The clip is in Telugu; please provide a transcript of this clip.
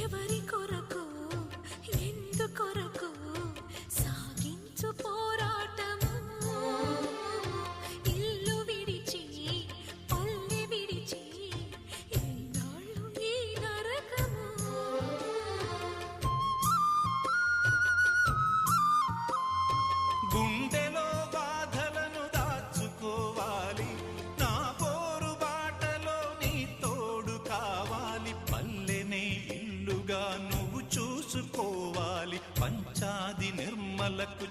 ఎవరి కొరకు ఎందుకొరకు సాగించు పోరాటము ఇల్లు విడిచి పల్లె విడిచి ఎన్నాళ్ళు ఈ నరకము గుండెలో బాధలను దాచుకోవాలి నా పోరు బాటలో నీ తోడు కావాలి పల్లెనే ఇల్లుగా నువ్వు చూసుకోవాలి పంచాది నిర్మలకు